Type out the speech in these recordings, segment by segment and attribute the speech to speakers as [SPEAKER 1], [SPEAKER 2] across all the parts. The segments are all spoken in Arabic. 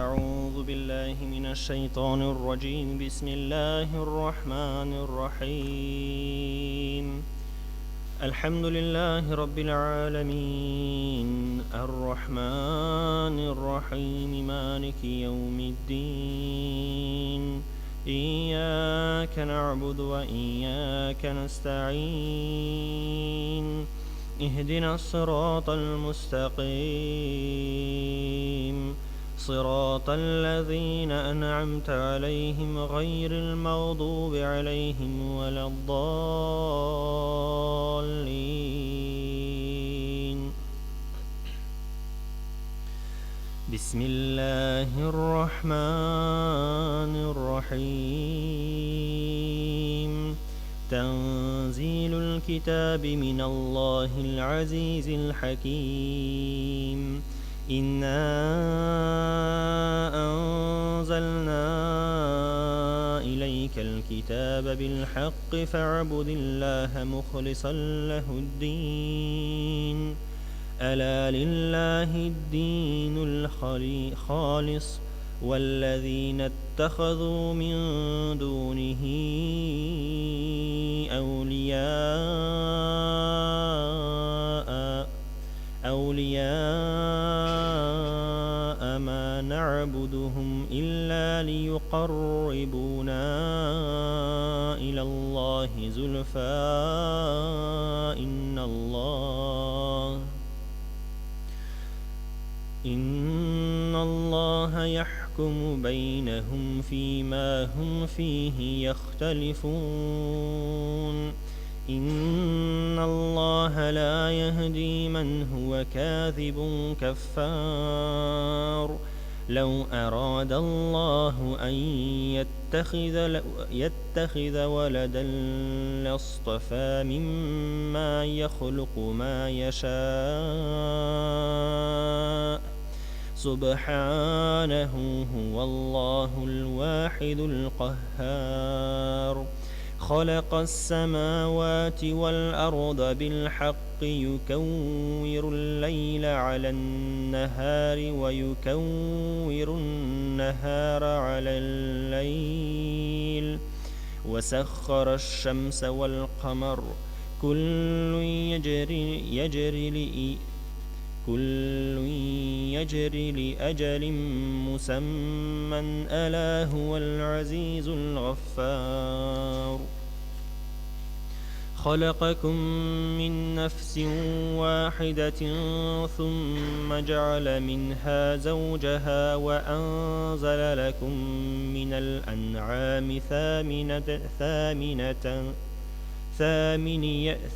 [SPEAKER 1] أعوذ بالله من الشيطان الرجيم. بسم الله الرحمن الرحيم. الحمد لله رب العالمين، الرحمن الرحيم، مالك يوم الدين. إياك نعبد وإياك نستعين. اهدنا الصراط المستقيم، صراط الذين أنعمت عليهم غير المغضوب عليهم ولا الضالين. بسم الله الرحمن الرحيم. تنزيل الكتاب من الله العزيز الحكيم. إنا أنزلنا إليك الكتاب بالحق فاعبد الله مخلصا له الدين. ألا لله الدين الخالص، والذين اتخذوا من دونه أولياء ما نعبدهم إلا ليقربونا إلى الله زلفى إن الله يحكم بينهم فيما هم فيه يختلفون. إن الله لا يهدي من هو كاذب كفار. لو أراد الله أن يتخذ ولدا لاصطفى مما يخلق ما يشاء. سبحانه هو الله الواحد القهار. خلق السماوات والأرض بالحق، يكور الليل على النهار ويكور النهار على الليل، وسخر الشمس والقمر كل يجري لأجل مسمى، ألا هو العزيز الغفار. خلقكم من نفس واحدة ثم جعل منها زوجها وأنزل لكم من الأنعام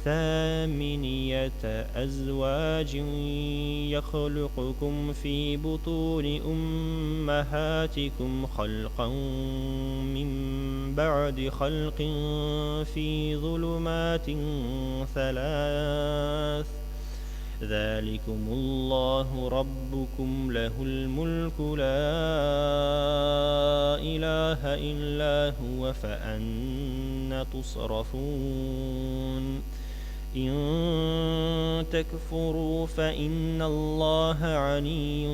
[SPEAKER 1] ثامنية أزواج، يخلقكم في بطون أمهاتكم خلقا من بعد خلق في ظلمات ثلاث. ذلكم الله ربكم له الملك لا إله إلا هو، فأنى تصرفون. إن تكفروا فإن الله غني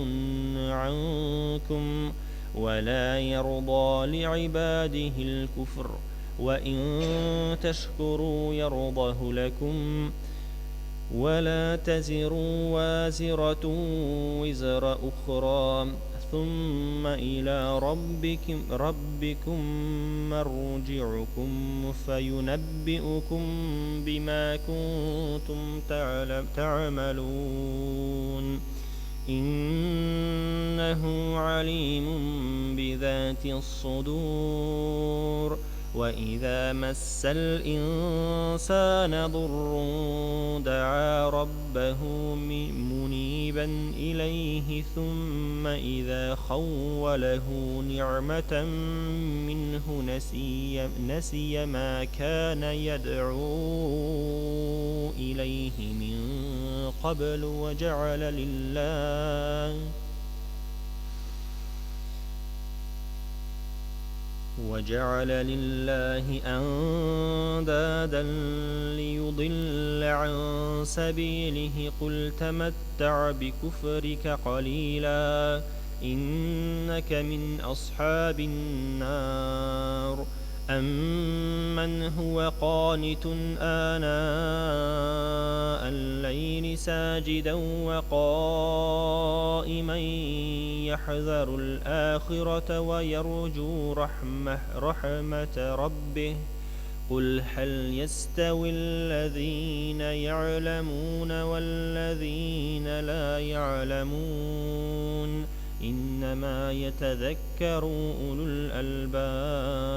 [SPEAKER 1] عنكم ولا يرضى لعباده الكفر، وإن تشكروا يرضه لكم. ولا تزر وازرة وزر أخرى، ثم إلى ربكم مرجعكم فينبئكم بما كنتم تعملون. إنه عليم بذات الصدور. وإذا مس الإنسان ضر دعا ربه منيبا إليه، ثم إذا خوله نعمة منه نسي ما كان يدعو إليه من قبل وجعل لله أندادا ليضل عن سبيله. قل تمتع بكفرك قليلا إنك من أصحاب النار أمن هو قانت آناء الليل ساجدا وقائما يحذر الآخرة ويرجو رحمة ربه قل هل يستوي الذين يعلمون والذين لا يعلمون إنما يتذكر أولو الألباب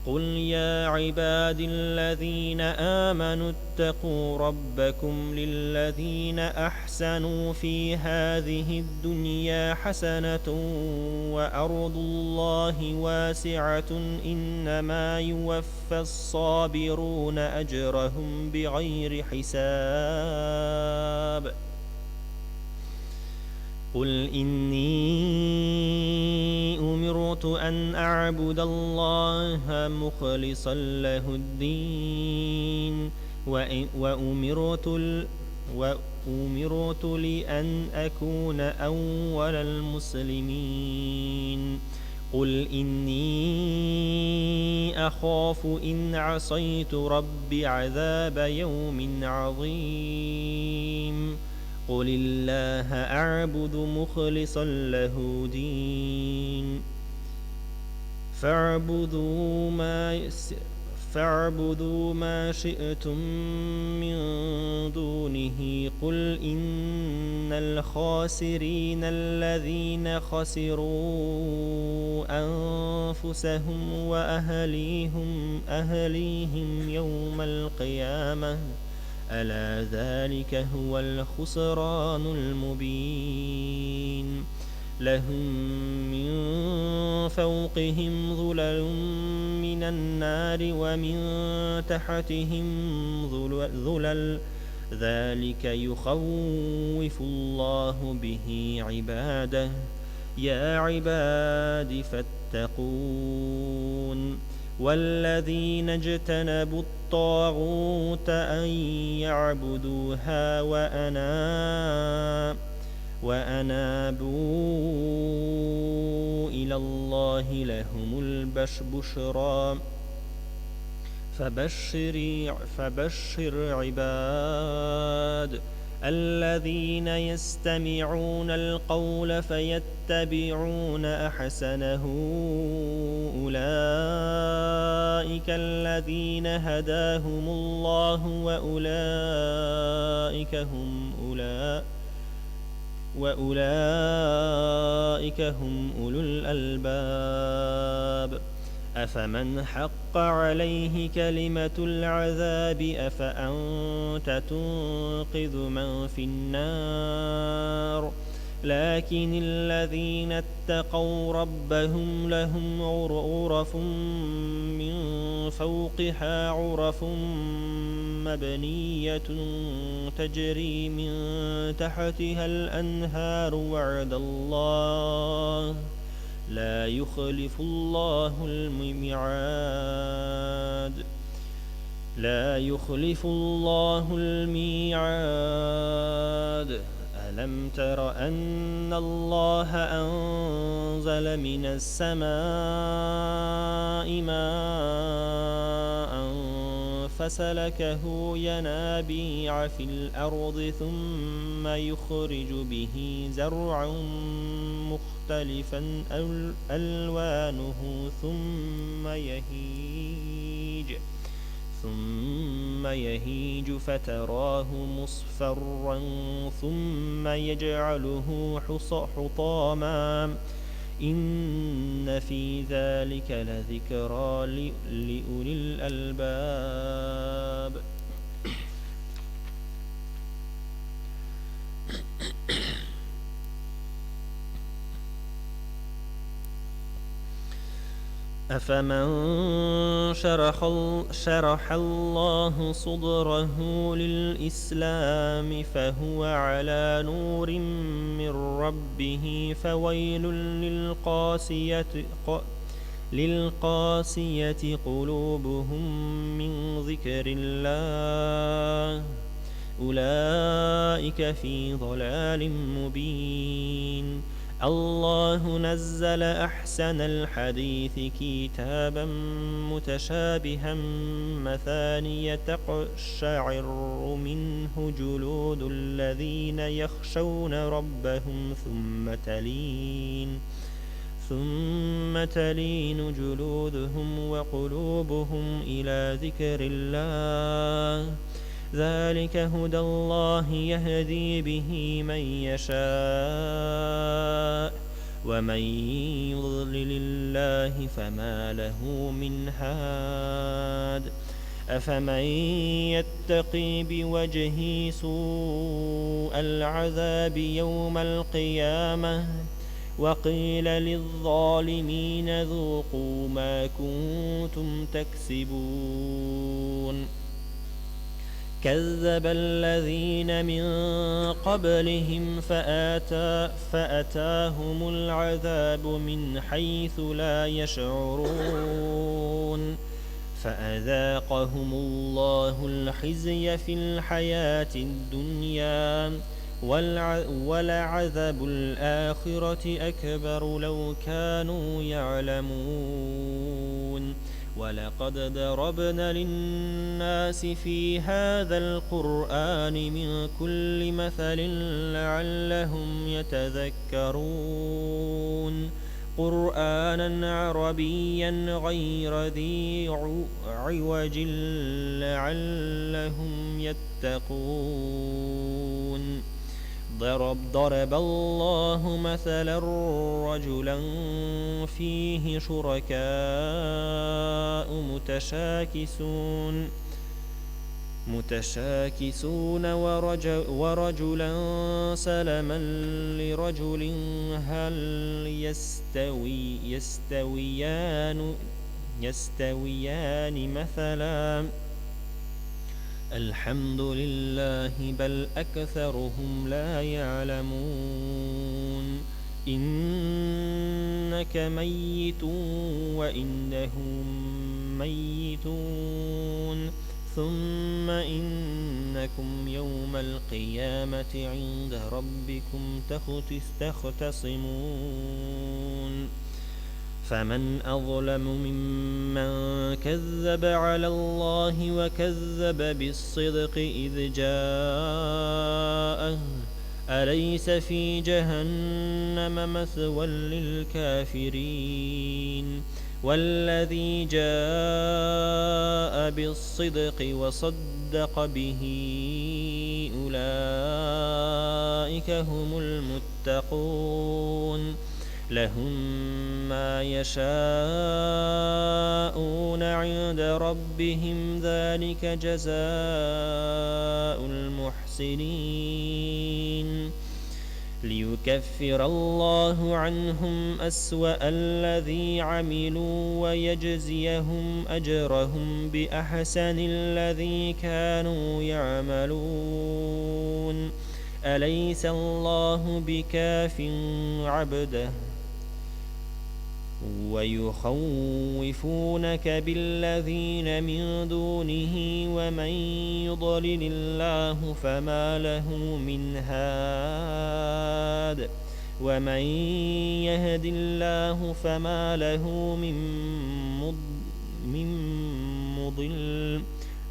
[SPEAKER 1] قل يا عبادي الذين آمنوا اتقوا ربكم للذين أحسنوا في هذه الدنيا حسنة وأرض الله واسعة إنما يوفى الصابرون أجرهم بغير حساب قل إني أمرت أن أعبد الله مخلصا له الدين وأمرت لأن أكون أول المسلمين قل إني أخاف إن عصيت ربي عذاب يوم عظيم قل الله أعبد مخلصا له دين فاعبدوا ما شئتم من دونه قل إن الخاسرين الذين خسروا أنفسهم وأهليهم يوم القيامة ألا ذلك هو الخسران المبين لهم من فوقهم ظلل من النار ومن تحتهم ظلل ذلك يخوف الله به عباده يا عباد فاتقون والذين اجتنبوا الطاغوت أن يعبدوها وأنابوا إلى الله لهم البشرى فبشر عباد الذين يستمعون القول فيتبعون أحسنه أولئك الذين هداهم الله وأولئك هم أولو الألباب أفمن حق عليه كلمة العذاب أفأنت تنقذ من في النار لكن الذين اتقوا ربهم لهم غرف من فوقها غرف مبنية تجري من تحتها الأنهار وعد الله لا يخلف الله الميعاد ألم تر أن الله أنزل من السماء ماء فسلكه ينابيع في الأرض ثم يخرج به زرعا مختلفا ألوانه ثم يهيج فتراه مصفرا ثم يجعله حطاما إن في ذلك لذكرى لأولي الألباب أفمن شرح الله صدره للإسلام فهو على نور من ربه فويل للقاسية قلوبهم من ذكر الله أولئك في ضلال مبين. الله نزل أحسن الحديث كتابا متشابها مثانية تقشعر منه جلود الذين يخشون ربهم ثم تلين جلودهم وقلوبهم إلى ذكر الله. ذلك هدى الله يهدي به من يشاء ومن يضلل الله فما له من هاد. أفمن يتقي بوجهه سوء العذاب يوم القيامة وقيل للظالمين ذوقوا ما كنتم تكسبون. كذب الذين من قبلهم فأتاهم العذاب من حيث لا يشعرون فأذاقهم الله الخزي في الحياة الدنيا ولعذاب الآخرة أكبر لو كانوا يعلمون. ولقد ضربنا للناس في هذا القرآن من كل مثل لعلهم يتذكرون. قرآنا عربيا غير ذي عوج لعلهم يتقون. ضرب الله مثلا رجلا فيه شركاء متشاكسون ورجلا سلما لرجل هل يستويان مثلا الحمد لله بل أكثرهم لا يعلمون. إنك ميت وإنهم ميتون ثم إنكم يوم القيامة عند ربكم تختصمون. فمن أظلم ممن كذب على الله وكذب بالصدق إذ جاءه أليس في جهنم مثوى للكافرين. والذي جاء بالصدق وصدق به أولئك هم المتقون. لهم ما يشاءون عند ربهم ذلك جزاء المحسنين. ليكفر الله عنهم أسوأ الذي عملوا ويجزيهم أجرهم بأحسن الذي كانوا يعملون. أليس الله بكاف عبده ويخوفونك بالذين من دونه ومن يضلل الله فما له من هاد ومن يهد الله فما له من مضل.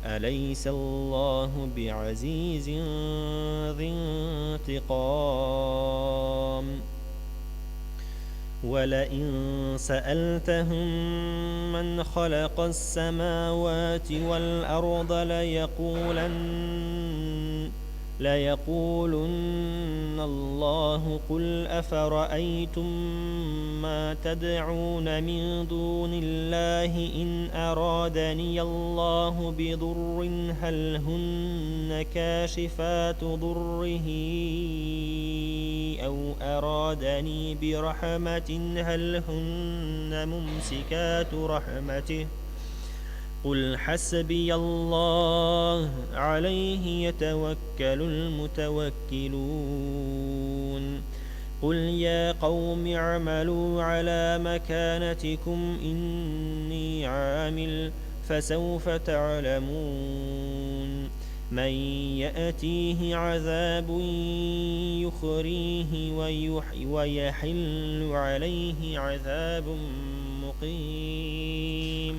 [SPEAKER 1] أليس الله بعزيز ذي انتقام. ولئن سألتهم من خلق السماوات والأرض ليقولن الله. قل أفرأيتم ما تدعون من دون الله إن أرادني الله بضر هل هن كاشفات ضره أو أرادني برحمة هل هن ممسكات رحمته. قل حسبي الله عليه يتوكل المتوكلون. قل يا قوم اعملوا على مكانتكم إني عامل فسوف تعلمون من يأتيه عذاب يخريه ويحل عليه عذاب مقيم.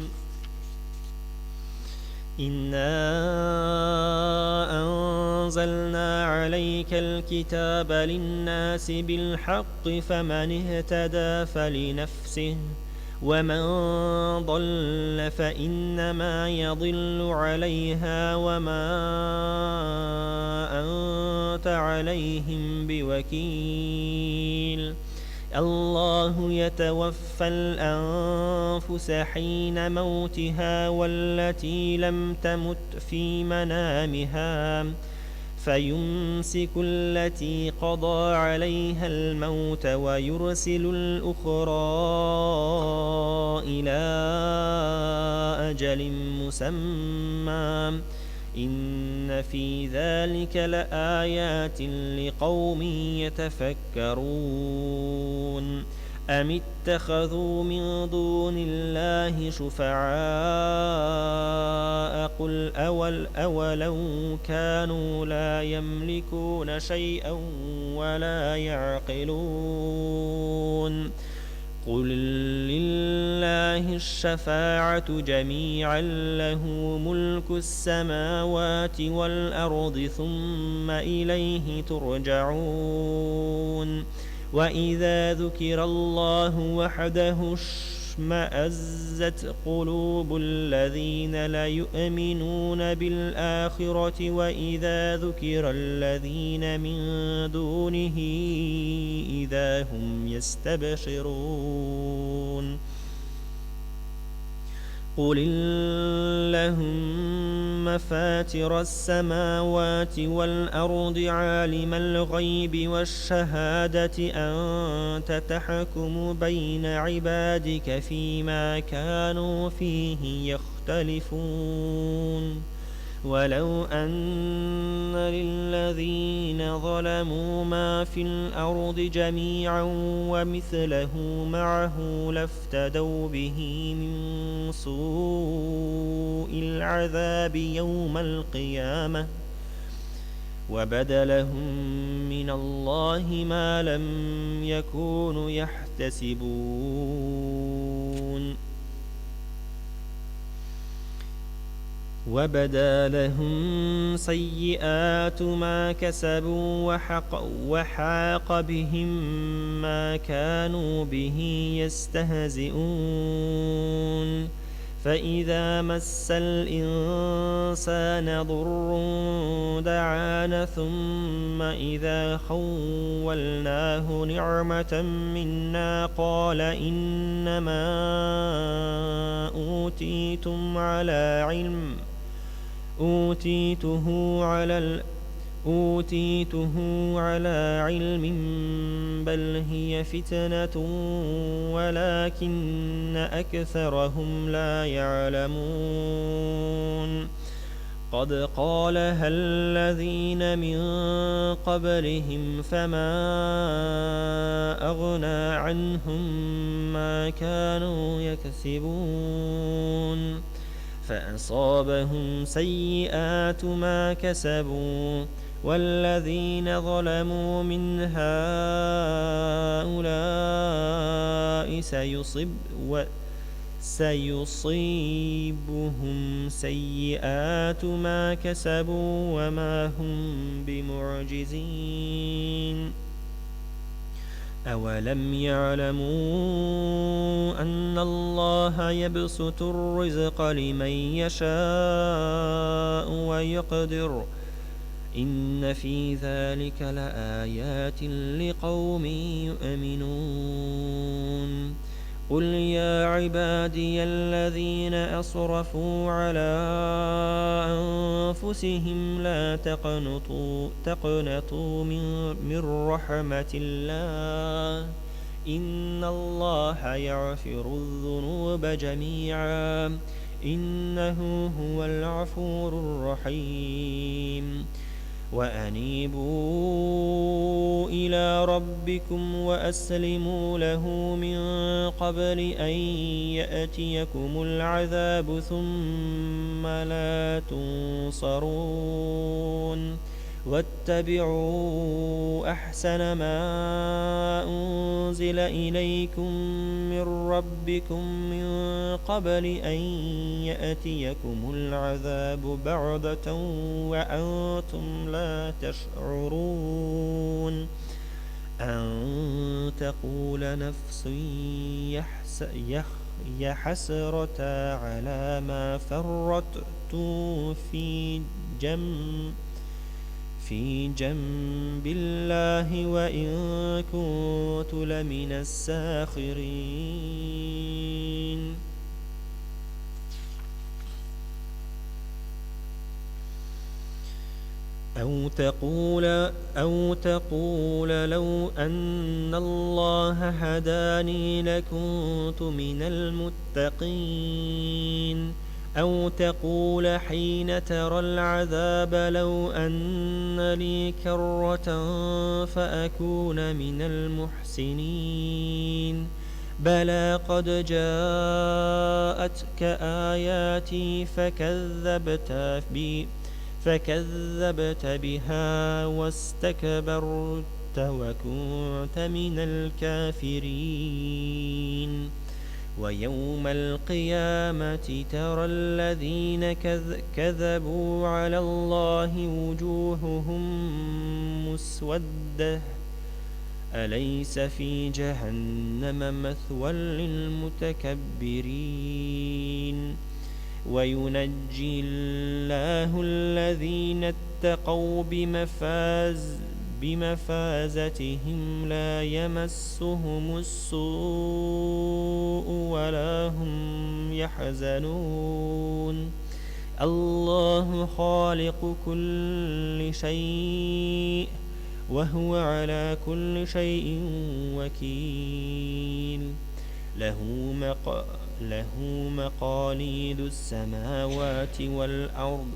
[SPEAKER 1] إنا أنزلنا عليك الكتاب للناس بالحق فمن اهتدى فلنفسه ومن ضل فإنما يضل عليها وما أنت عليهم بوكيل. الله يتوفى الأنفس حين موتها والتي لم تمت في منامها فيمسك التي قضى عليها الموت ويرسل الأخرى إلى أجل مسمى إن في ذلك لآيات لقوم يتفكرون. أم اتخذوا من دون الله شفعاء قل أولو كانوا لا يملكون شيئا ولا يعقلون. قل لله الشفاعة جميعا له ملك السماوات والأرض ثم إليه ترجعون. وإذا ذكر الله وحده اشمأزت قلوب الذين لا يؤمنون بالآخرة وإذا ذكر الذين من دونه إذا هم يستبشرون. قل اللهم فاتر السماوات والأرض عالم الغيب والشهادة أنت تحكم بين عبادك فيما كانوا فيه يختلفون. ولو أن للذين ظلموا ما في الأرض جميعا ومثله معه لافتدوا به من سوء العذاب يوم القيامة وبدلهم من الله ما لم يكونوا يحتسبون. وبدا لهم سيئات ما كسبوا وحاق بهم ما كانوا به يستهزئون. فإذا مس الإنسان ضر دعانا ثم إذا خولناه نعمة منا قال إنما أوتيته على علم بل هي فتنة ولكن أكثرهم لا يعلمون. قد قالها الذين من قبلهم فما أغنى عنهم ما كانوا يكسبون. فأصابهم سيئات ما كسبوا والذين ظلموا من هؤلاء سيصيبهم سيئات ما كسبوا وما هم بمعجزين. أولم يعلموا أن الله يبسط الرزق لمن يشاء ويقدر إن في ذلك لآيات لقوم يؤمنون. قل يا عبادي الذين أسرفوا على أنفسهم لا تقنطوا من رحمة الله إن الله يغفر الذنوب جميعا إنه هو الغفور الرحيم. وأنيبوا إلى ربكم وأسلموا له من قبل أن يأتيكم العذاب ثم لا تنصرون واتبعوا أحسن ما أنزل إليكم من ربكم من قبل أن يأتيكم العذاب بغتة وأنتم لا تشعرون أن تقول نفس يا حسرة على ما فرطت في جنب الله وإن كنت لمن الساخرين أو تقول لو أن الله هداني لكنت من المتقين أو تقول حين ترى العذاب لو أن لي كرة فأكون من المحسنين بلى قد جاءتك آياتي فكذبت بها واستكبرت وكنت من الكافرين ويوم القيامة ترى الذين كذبوا على الله وجوههم مسودة أليس في جهنم مثوى للمتكبرين وينجي الله الذين اتقوا بمفازتهم لا يمسهم السوء ولا هم يحزنون الله خالق كل شيء وهو على كل شيء وكيل له مقاليد السماوات والأرض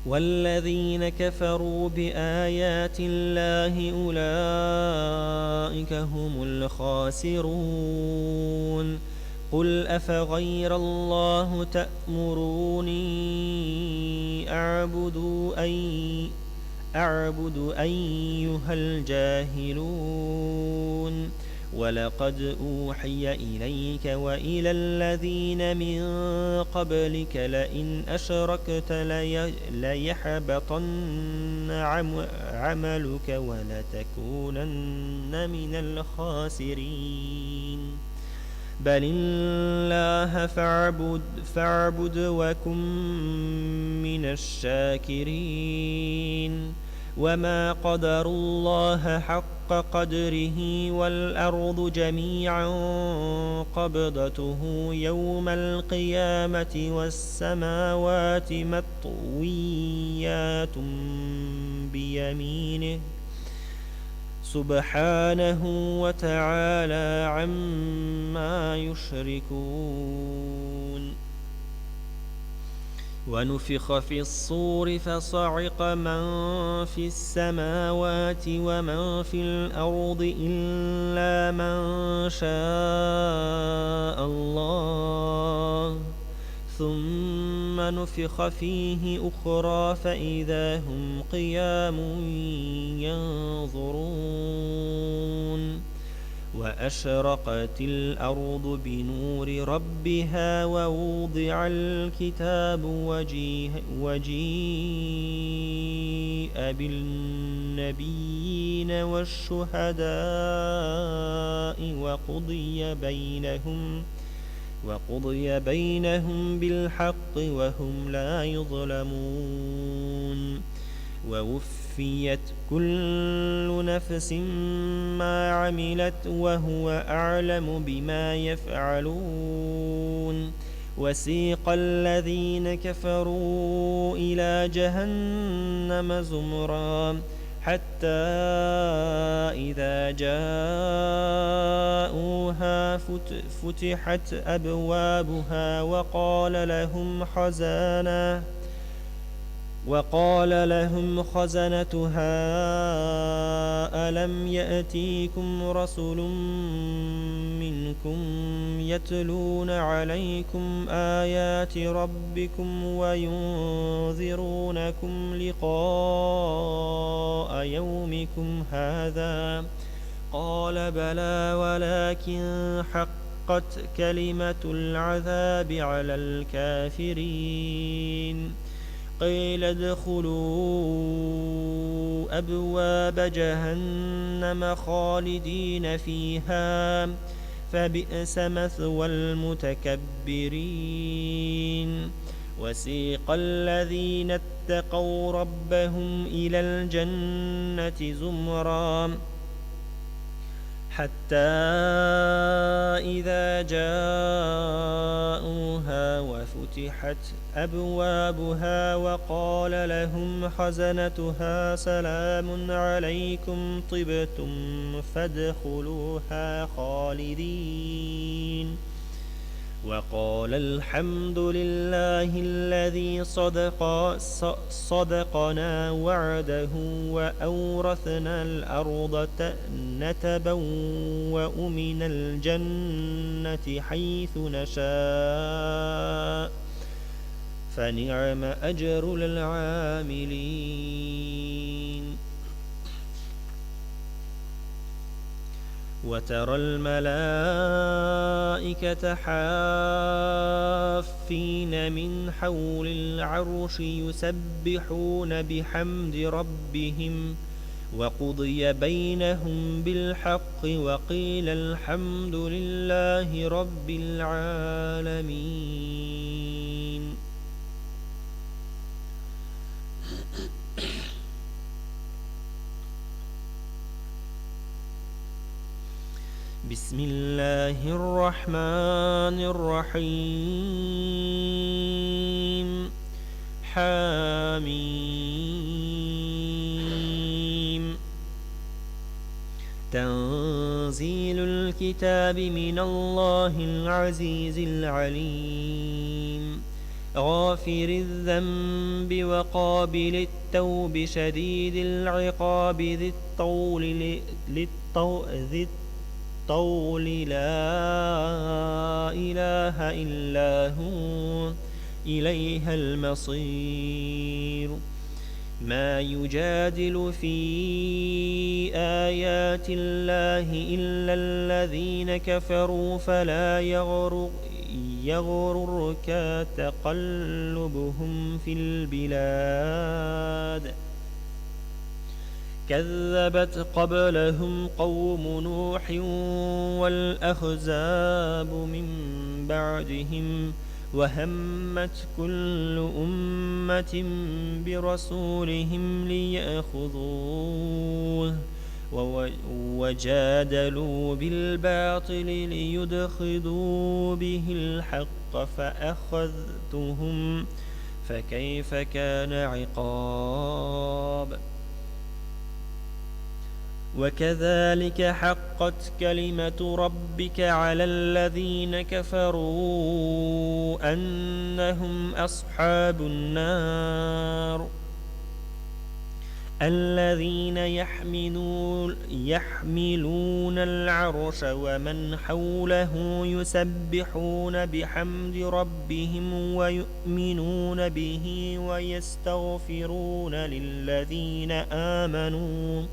[SPEAKER 1] والذين كفروا بآيات الله أولئك هم الخاسرون قل أفغير الله تأمروني أعبد أيها الجاهلون ولقد أوحي إليك وإلى الذين من قبلك لئن أشركت ليحبطن عملك ولتكونن من الخاسرين بل الله فاعبد وكن من الشاكرين وما قدروا الله حق قدره والأرض جميعا قبضته يوم القيامة والسماوات مطويات بيمينه سبحانه وتعالى عما يشركون ونفخ في الصور فصعق من في السماوات ومن في الأرض إلا من شاء الله ثم نفخ فيه أخرى فإذا هم قيام ينظرون وأشرقت الأرض بنور ربها ووضع الكتاب وجيء بالنبيين والشهداء وقضي بينهم بالحق وهم لا يظلمون ووفيت كل نفس ما عملت وهو أعلم بما يفعلون وسيق الذين كفروا إلى جهنم زمرا حتى إذا جاءوها فتحت أبوابها وقال لهم خزنتها ألم يأتيكم رسل منكم يتلون عليكم آيات ربكم وينذرونكم لقاء يومكم هذا؟ قال بلى ولكن حقت كلمة العذاب على الكافرين. قيل ادخلوا أبواب جهنم خالدين فيها فبئس مثوى المتكبرين. وسيق الذين اتقوا ربهم إلى الجنة زمرا حتى إذا جاءوها وفتحت أبوابها وقال لهم خزنتها سلام عليكم طبتم فادخلوها خالدين. وقال الحمد لله الذي صدقنا وعده وأورثنا الأرض نتبوأ من الجنة حيث نشاء فنعم أجر العاملين. وترى الملائكة حافين من حول العرش يسبحون بحمد ربهم وقضي بينهم بالحق وقيل الحمد لله رب العالمين. بسم الله الرحمن الرحيم. حميم. تنزيل الكتاب من الله العزيز العليم. غافر الذنب وقابل التوب شديد العقاب ذي الطول لا إله إلا هو إليه المصير. ما يجادل في آيات الله إلا الذين كفروا فلا يغررك تقلبهم في البلاد. كذبت قبلهم قوم نوح والأحزاب من بعدهم وهمت كل أمة برسولهم ليأخذوه وجادلوا بالباطل ليدحضوا به الحق فأخذتهم فكيف كان عقاب. وكذلك حقت كلمة ربك على الذين كفروا أنهم أصحاب النار. الذين يحملون العرش ومن حوله يسبحون بحمد ربهم ويؤمنون به ويستغفرون للذين آمنوا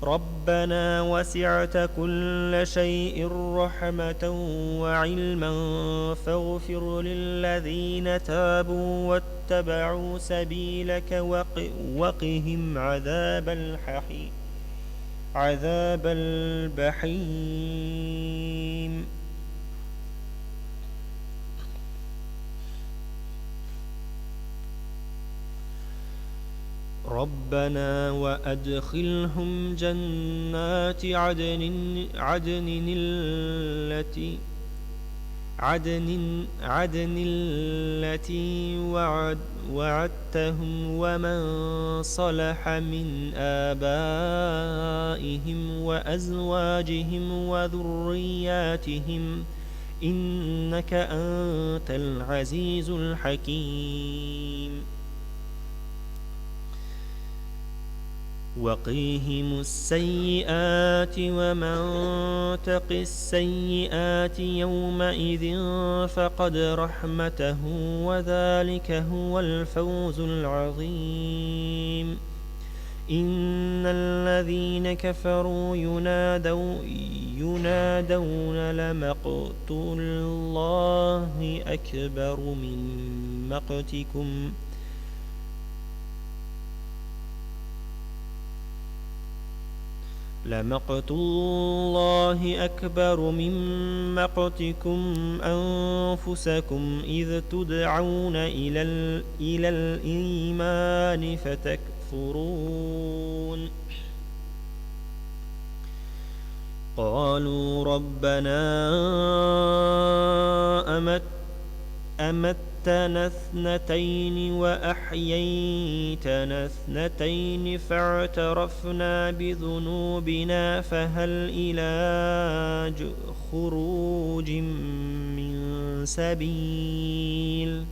[SPEAKER 1] ربنا وسعت كل شيء رحمة وعلما فاغفر للذين تابوا واتبعوا سبيلك وقهم عذاب الجحيم. ربنا وأدخلهم جنات عدن التي وعدتهم ومن صلح من آبائهم وأزواجهم وذرياتهم إنك أنت العزيز الحكيم. وقيهم السيئات ومن تق السيئات يومئذ فقد رحمته وذلك هو الفوز العظيم إن الذين كفروا ينادون لمقت الله أكبر من مقتكم لمقت الله أكبر من مقتكم أنفسكم إذ تدعون إلى الإيمان فتكفرون قالوا ربنا أمتنا اثنتين وأحييتنا اثنتين فاعترفنا بذنوبنا فهل إلى خروج من سبيل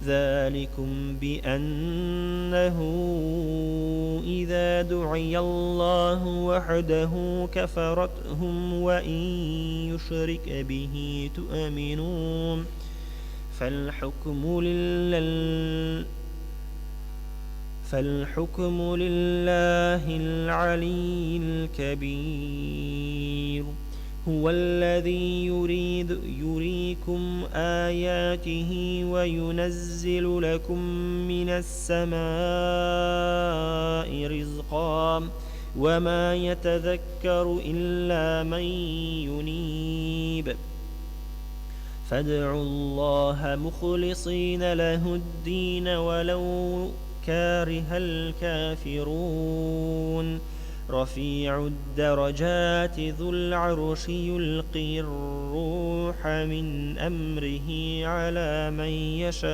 [SPEAKER 1] ذلكم بأنه إذا دعي الله وحده كفرتهم وإن يشرك به تؤمنون فالحكم لله العلي الكبير هو الذي يريكم آياته وينزل لكم من السماء رزقا وما يتذكر إلا من ينيب فادعوا الله مخلصين له الدين ولو كاره الكافرون رفيع الدرجات ذو العرش يلقي الروح من أمره على من يشاء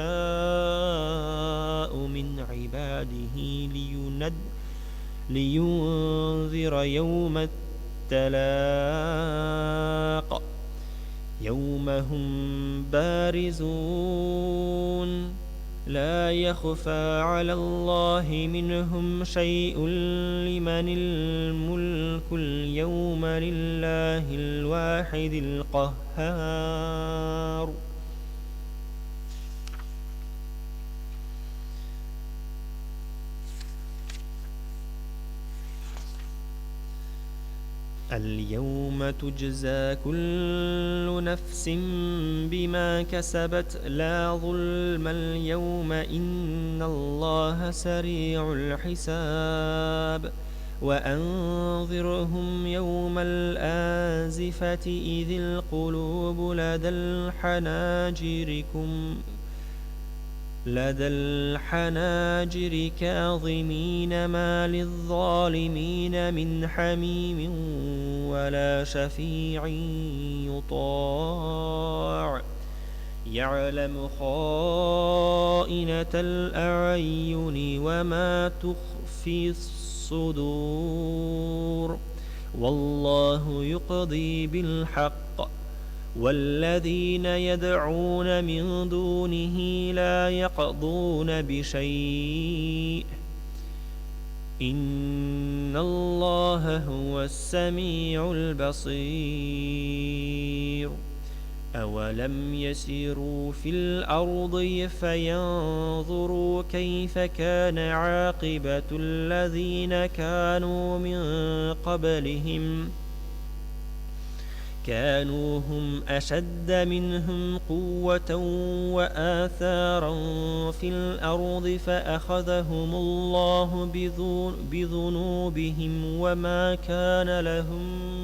[SPEAKER 1] من عباده لينذر يوم التلاق يوم هم بارزون لا يخفى على الله منهم شيء لمن الملك اليوم لله الواحد القهار اليوم تجزى كل نفس بما كسبت لا ظلم اليوم إن الله سريع الحساب وأنذرهم يوم الآزفة إذ القلوب لدى الحناجر كاظمين ما للظالمين من حميم ولا شفيع يطاع يعلم خائنة الأعين وما تخفي الصدور والله يقضي بالحق والذين يدعون من دونه لا يقضون بشيء إن الله هو السميع البصير أولم يسيروا في الأرض فينظروا كيف كان عاقبة الذين كانوا من قبلهم كانوا هم أشد منهم قوة وآثارا في الأرض فأخذهم الله بذنوبهم وما كان لهم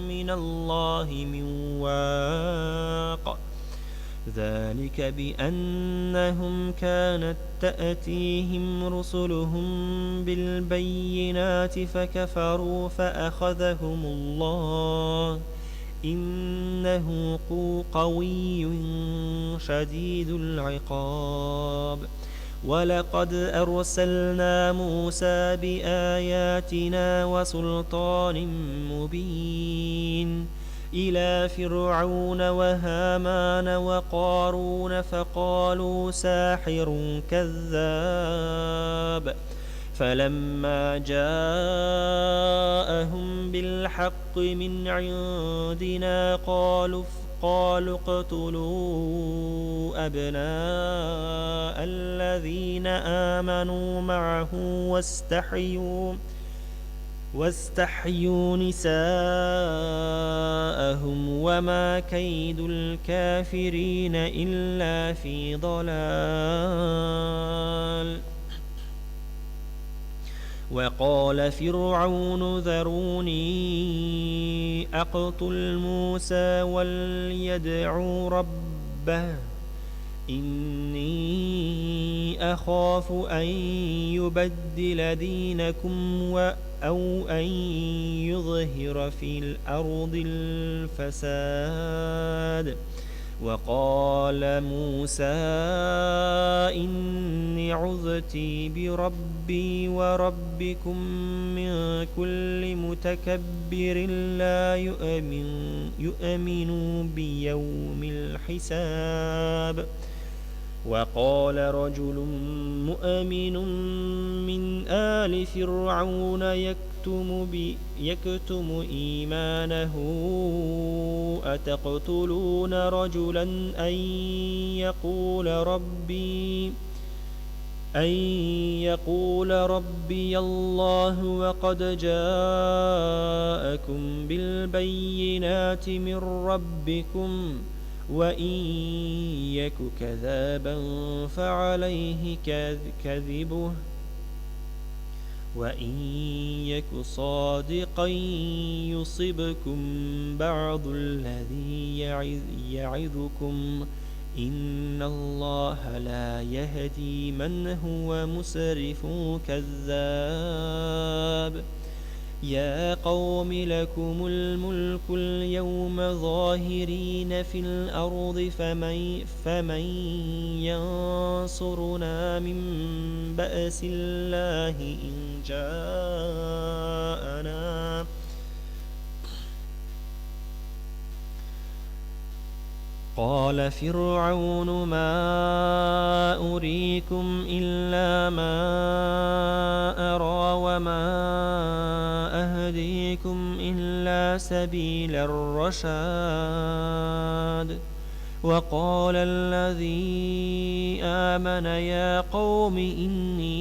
[SPEAKER 1] من الله من واق ذلك بأنهم كانت تأتيهم رسلهم بالبينات فكفروا فأخذهم الله إنه قوي شديد العقاب ولقد أرسلنا موسى بآياتنا وسلطان مبين إلى فرعون وهامان وقارون فقالوا ساحر كذاب فلما جاءهم بالحق من عندنا قالوا اقتلوا أبناء الذين آمنوا معه واستحيوا نساءهم وما كيد الكافرين إلا في ضلال. وقال فرعون ذروني أقتل موسى وليدع ربه إني أخاف أن يبدل دينكم أو أن يظهر في الأرض الفساد. وقال موسى إني عذت بربي وربكم من كل متكبر لا يؤمن بيوم الحساب. وقال رجل مؤمن من آل فرعون يكتم إيمانه أتقتلون رجلا أن يقول ربي الله وقد جاءكم بالبينات من ربكم وإن يك كذابا فعليه كذبه وإن يك صادقا يصبكم بعض الذي يعظكم إن الله لا يهدي من هو مسرف كذاب. يا قوم لكم الملك اليوم ظاهرين في الأرض فمن ينصرنا من بأس الله إن جاءنا قال فرعون ما أريكم إلا ما أرى وما أهديكم إلا سبيل الرشاد. وقال الذي آمن يا قوم إني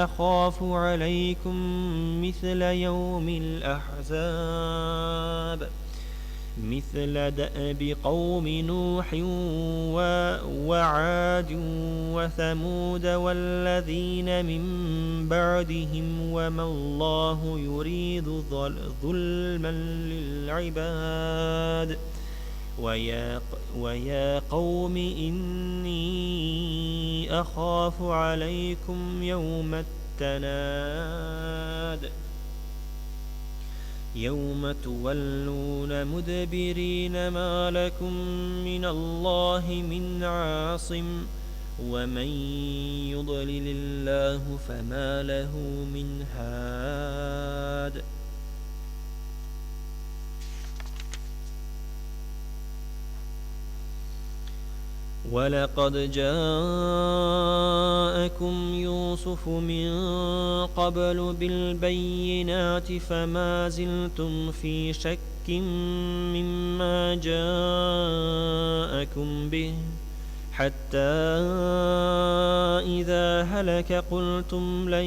[SPEAKER 1] أخاف عليكم مثل يوم الأحزاب مثل دأب قوم نوح وعاد وثمود والذين من بعدهم وما الله يريد ظلما للعباد. ويا قوم إني أخاف عليكم يوم التناد يوم تولون مدبرين ما لكم من الله من عاصم ومن يضلل الله فما له من هاد. ولقد جاءكم يوسف من قبل بالبينات فما زلتم في شك مما جاءكم به حتى إذا هلك قلتم لن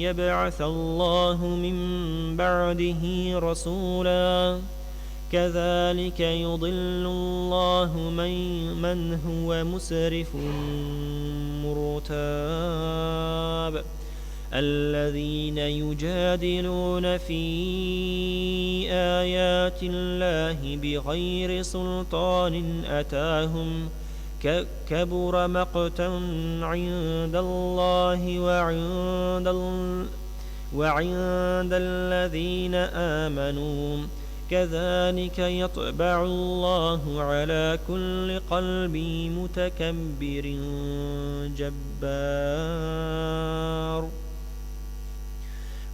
[SPEAKER 1] يبعث الله من بعده رسولا كذلك يضل الله من هو مسرف مرتاب. الذين يجادلون في آيات الله بغير سلطان أتاهم كبر مقتا عند الله وعند الذين آمنوا كذلك يطبع الله على كل قلب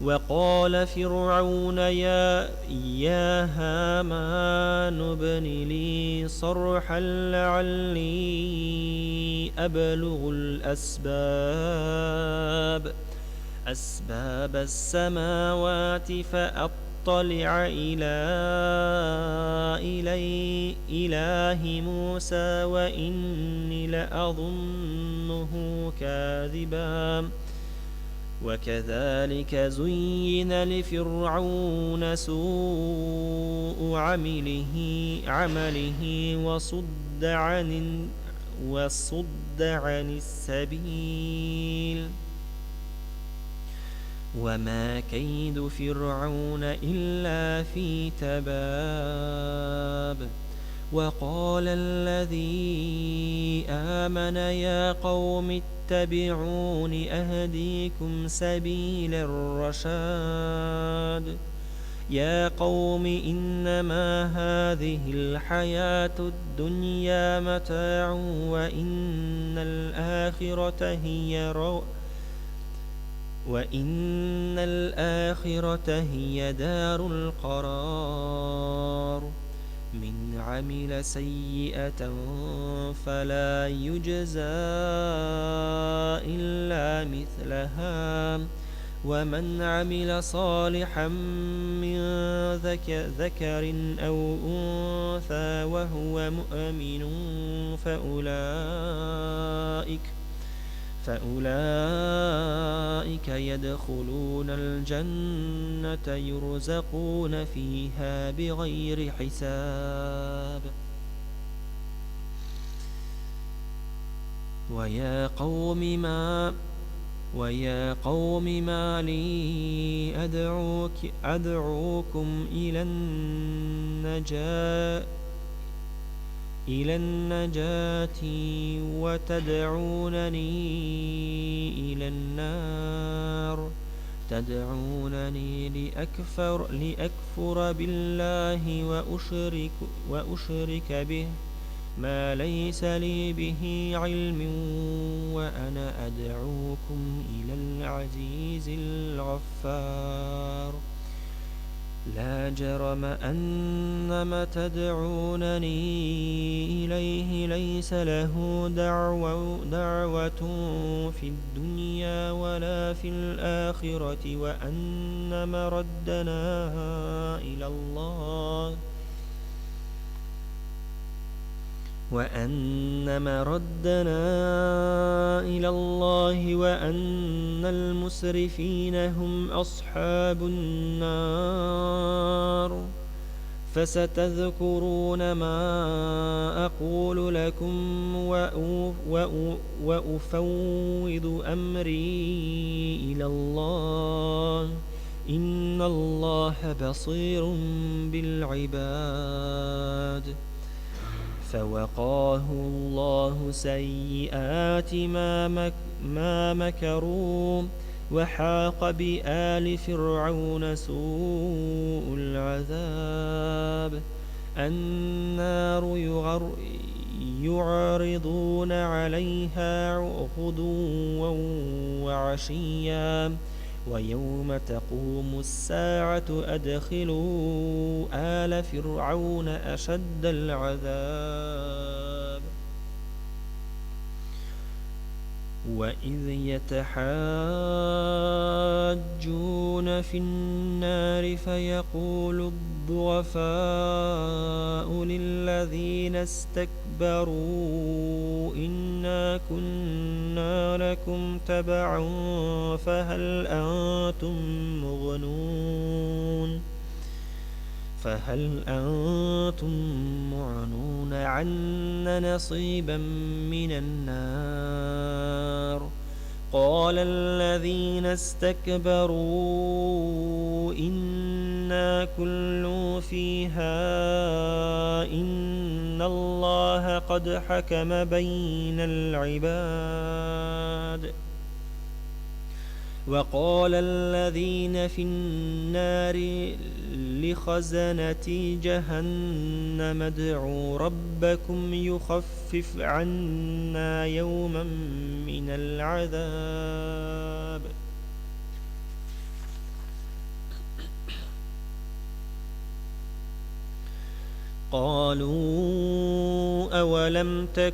[SPEAKER 1] وقال فرعون يا هامان ابن لي صرحا لعلي أبلغ أسباب السماوات فأطلع إلى إله موسى وإني لأظنه كاذبا. وكذلك زين لفرعون سوء عمله وصد عن السبيل. وما كيد فرعون إلا في تباب. وقال الذي آمن يا قوم اتبعون أهديكم سبيل الرشاد. يا قوم إنما هذه الحياة الدنيا متاع وإن الآخرة هي دار القرار. من عمل سيئة فلا يجزى إلا مثلها ومن عمل صالحا من ذكر أو أنثى وهو مؤمن فأولئك يدخلون الجنة يرزقون فيها بغير حساب. ويا قوم ما لي أدعوكم إلى النجاة وتدعونني إلى النار. تدعونني لأكفر بالله وأشرك به ما ليس لي به علم وأنا أدعوكم إلى العزيز الغفار. لا جرم أن ما تدعونني إليه ليس له دعوة في الدنيا ولا في الآخرة وأن مردنا إلى الله وأن المسرفين هم أصحاب النار. فستذكرون ما أقول لكم وأفوض أمري إلى الله إن الله بصير بالعباد. فوقاه الله سيئات ما مكروا وحاق بآل فرعون سوء العذاب. النار يعرضون عليها غدوا وعشيا ويوم تقوم الساعة أدخلوا آل فرعون أشد العذاب. وإذ يتحاجون في النار فيقول الضعفاء للذين استكبروا إنا كنا لكم تبعا فهل أنتم معنون عنا نصيبا من النار. قال الذين استكبروا إنا كل فيها إن الله قد حكم بين العباد. وقال الذين في النار لخزنة جهنم ادعوا ربكم يخفف عنا يوما من العذاب. قالوا أولم تك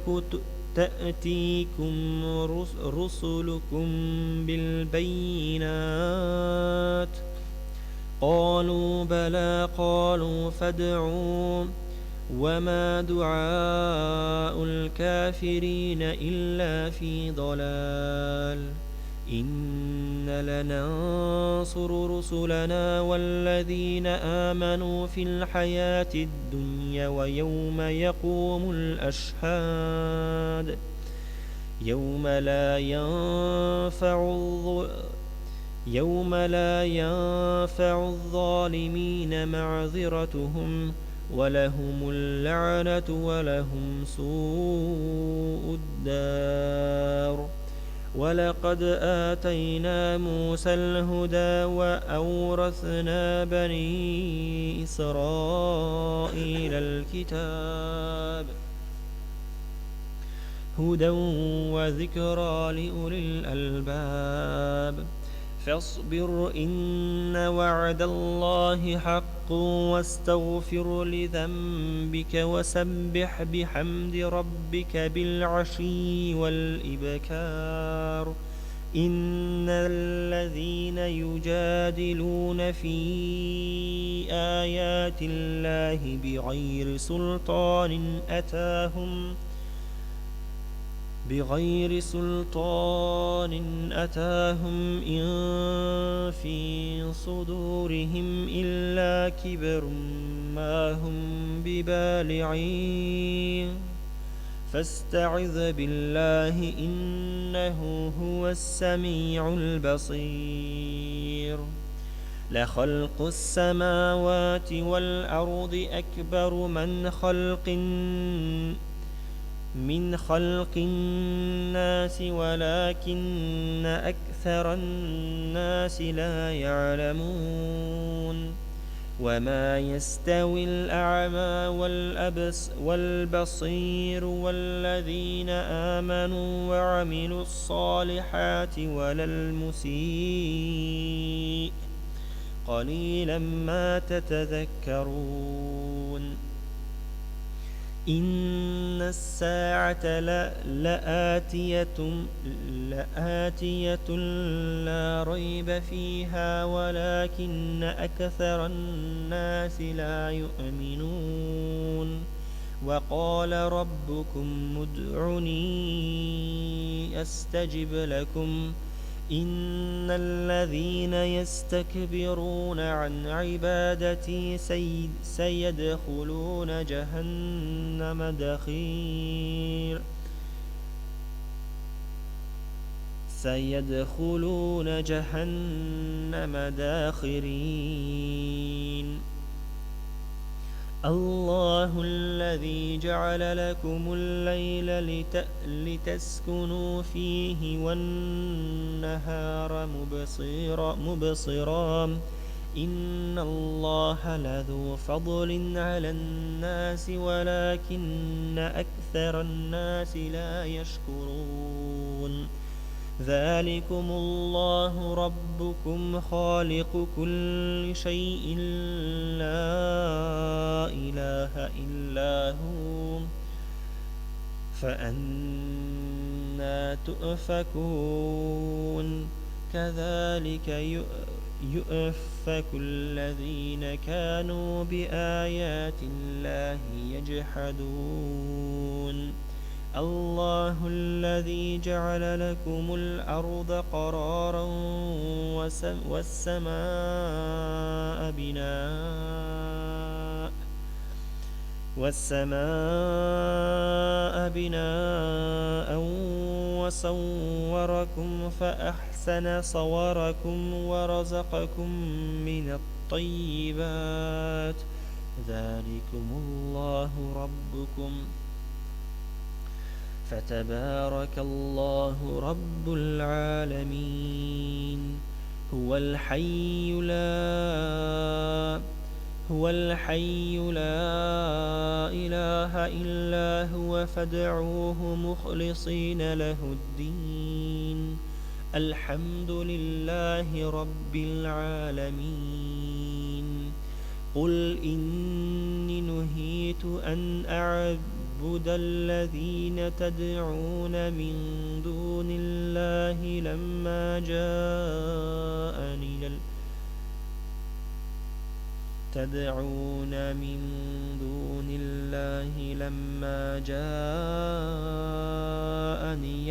[SPEAKER 1] تأتيكم رسلكم بالبينات قالوا بلى قالوا فادعوا وما دعاء الكافرين إلا في ضلال إن لننصر رسلنا والذين آمنوا في الحياة الدنيا ويوم يقوم الأشهاد يوم لا ينفع الظالمين معذرتهم ولهم اللعنة ولهم سوء الدار ولقد آتينا موسى الهدى وأورثنا بني إسرائيل الكتاب هدى وذكرى لأولي الألباب فاصبر إن وعد الله حق واستغفر لذنبك وسبح بحمد ربك بالعشي والإبكار إن الذين يجادلون في آيات الله بغير سلطان أتاهم إن في صدورهم إلا كبر ما هم ببالغين فاستعذ بالله إنه هو السميع البصير لخلق السماوات والأرض أكبر من خلق الناس ولكن أكثر الناس لا يعلمون وما يستوي الأعمى والبصير والذين آمنوا وعملوا الصالحات ولا المسيء قليلا ما تتذكرون إن الساعة لآتية لا ريب فيها ولكن أكثر الناس لا يؤمنون وقال ربكم ادعوني أستجب لكم إن الذين يستكبرون عن عبادتي سيدخلون جهنم داخرين الله الذي جعل لكم الليل لتسكنوا فيه والنهار مبصرا إن الله لذو فضل على الناس ولكن أكثر الناس لا يشكرون ذلكم الله ربكم خالق كل شيء لا إله إلا هو فأنى تؤفكون كذلك يؤفك الذين كانوا بآيات الله يجحدون الله الذي جعل لكم الأرض قرارا والسماء بناء وصوركم فأحسن صوركم ورزقكم من الطيبات ذلكم الله ربكم فتبارك الله رب العالمين هو الحي لا إله إلا هو فادعوه مخلصين له الدين الحمد لله رب العالمين قل إني إني نهيت أن أعبد الذين تدعون من دون الله لما جاءني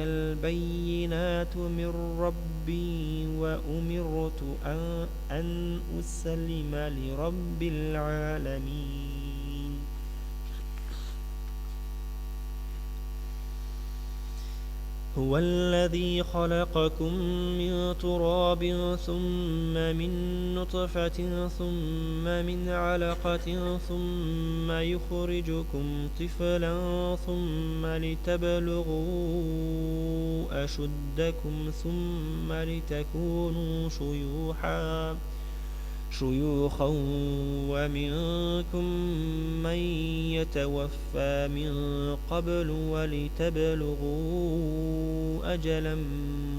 [SPEAKER 1] البينات من ربي وأمرت أن أسلم لرب العالمين. هو الذي خلقكم من تراب ثم من نطفة ثم من علقة ثم يخرجكم طفلا ثم لتبلغوا أشدكم ثم لتكونوا شيوخا ومنكم من يتوفى من قبل ولتبلغوا أجلا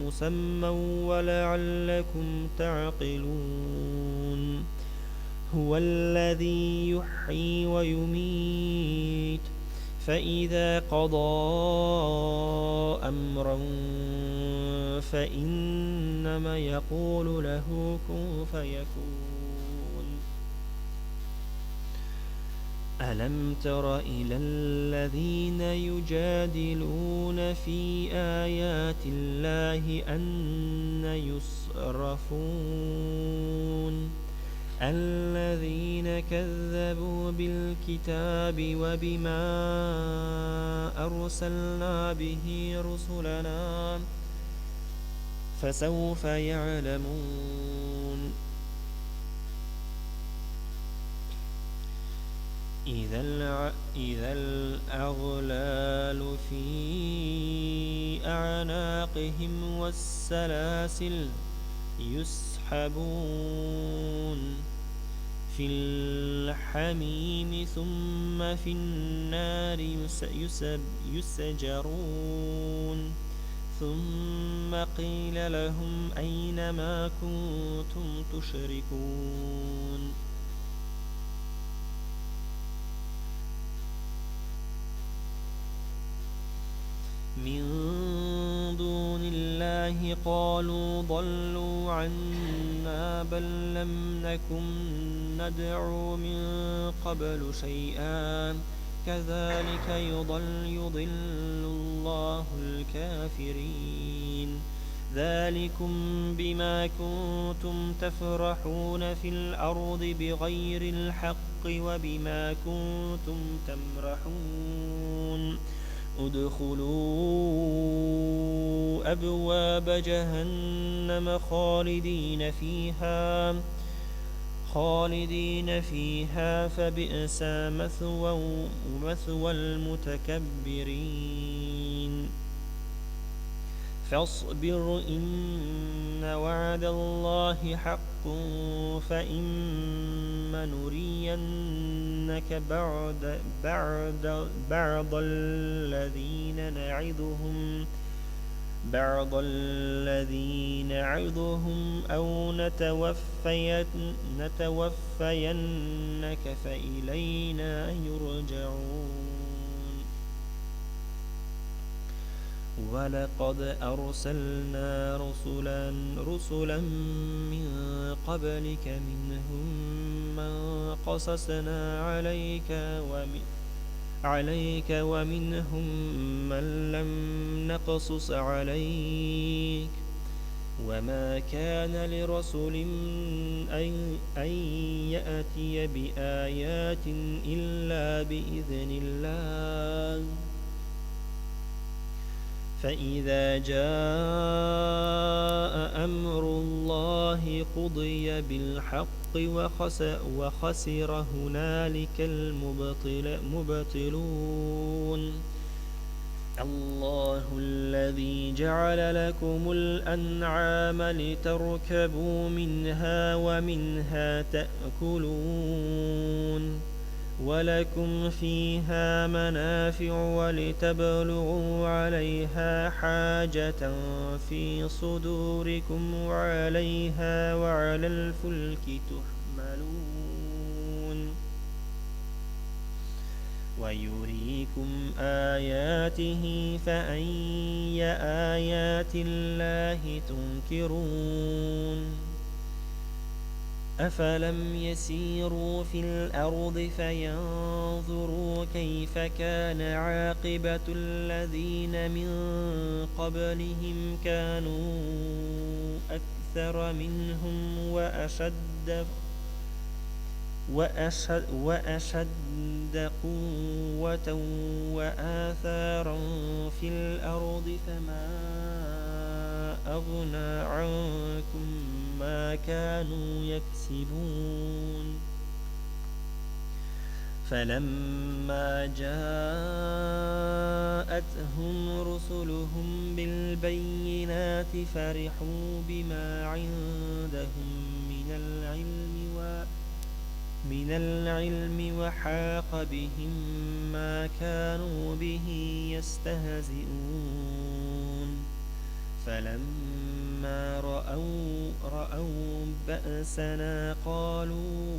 [SPEAKER 1] مسمى ولعلكم تعقلون. هو الذي يحيي ويميت فإذا قضى أمرا فإنما يقول له كن فيكون. ألم تر إلى الذين يجادلون في آيات الله أن يصرفون الذين كذبوا بالكتاب وبما أرسلنا به رسلنا فسوف يعلمون. إذا الأغلال في أعناقهم والسلاسل يسحبون في الحميم ثم في النار يسجرون ثم قيل لهم أين ما كنتم تشركون. من دون الله قالوا ضلوا عنا بل لم نكن ندعو من قبل شيئا كذلك يضل الله الكافرين. ذلكم بما كنتم تفرحون في الأرض بغير الحق وبما كنتم تمرحون. ادخلوا أبواب جهنم خالدين فيها فبئس مثوى المتكبرين. فاصبر إن وعد الله حق فإما نرينك بعض الذين نعظهم أو نتوفينك فإلينا يرجعون. ولقد أرسلنا رسلا من قبلك منهم من قصصنا عليك ومنهم من لم نقصص عليك وما كان لرسول أن يأتي بآيات إلا بإذن الله. فإذا جاء أمر الله قضي بالحق وخسر هنالك المبطلون. الله الذي جعل لكم الأنعام لتركبوا منها ومنها تأكلون ولكم فيها منافع ولتبلغوا عليها حاجة في صدوركم وعليها وعلى الفلك تحملون. ويريكم آياته فأي آيات الله تنكرون أفلم يسيروا في الأرض فينظروا كيف كان عاقبة الذين من قبلهم كانوا أكثر منهم وأشد قوة وآثارا في الأرض فما أغنى عنكم ما كانوا يكسبون فلما جاءتهم رسلهم بالبينات فرحوا بما عندهم من العلم وحاق بهم ما كانوا به يستهزئون فلما رأوا بأسنا قالوا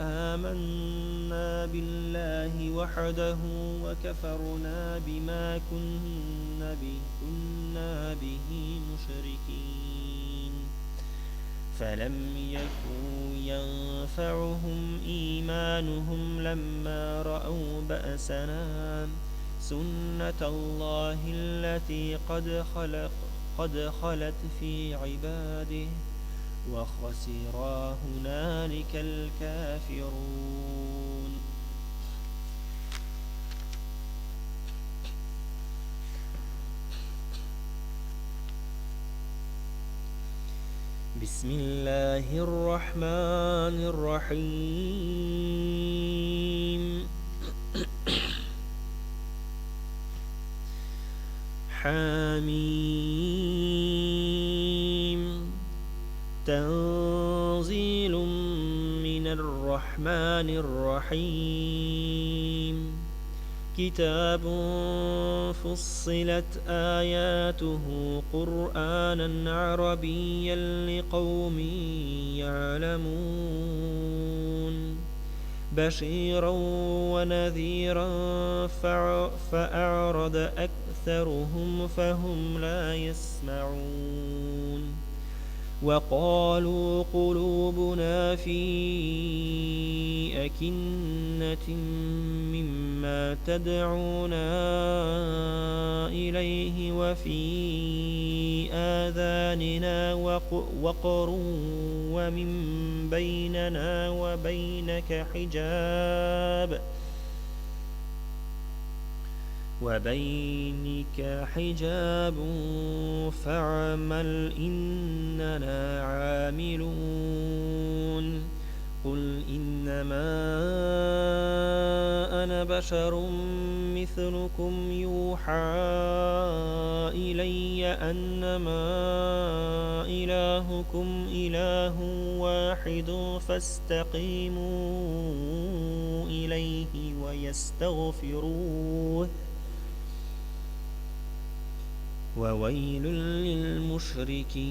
[SPEAKER 1] آمنا بالله وحده وكفرنا بما كنا به مشركين فلم يكن ينفعهم إيمانهم لما رأوا بأسنا سنة الله التي قد خلت في عباده وخسر هنالك الكافرون بسم الله الرحمن الرحيم حميم تنزيل من الرحمن الرحيم كتاب فصلت آياته قرآنا عربيا لقوم يعلمون بشيرا ونذيرا فأعرض أكثرهم فهم لا يسمعون وقالوا قلوبنا في أكنة مما تدعونا إليه وفي آذاننا وقر ومن بيننا وبينك حجاب فاعمل إننا عاملون قل إنما أنا بشر مثلكم يوحى إلي أنما إلهكم إله واحد فاستقيموا إليه ويستغفروه وويل للمشركين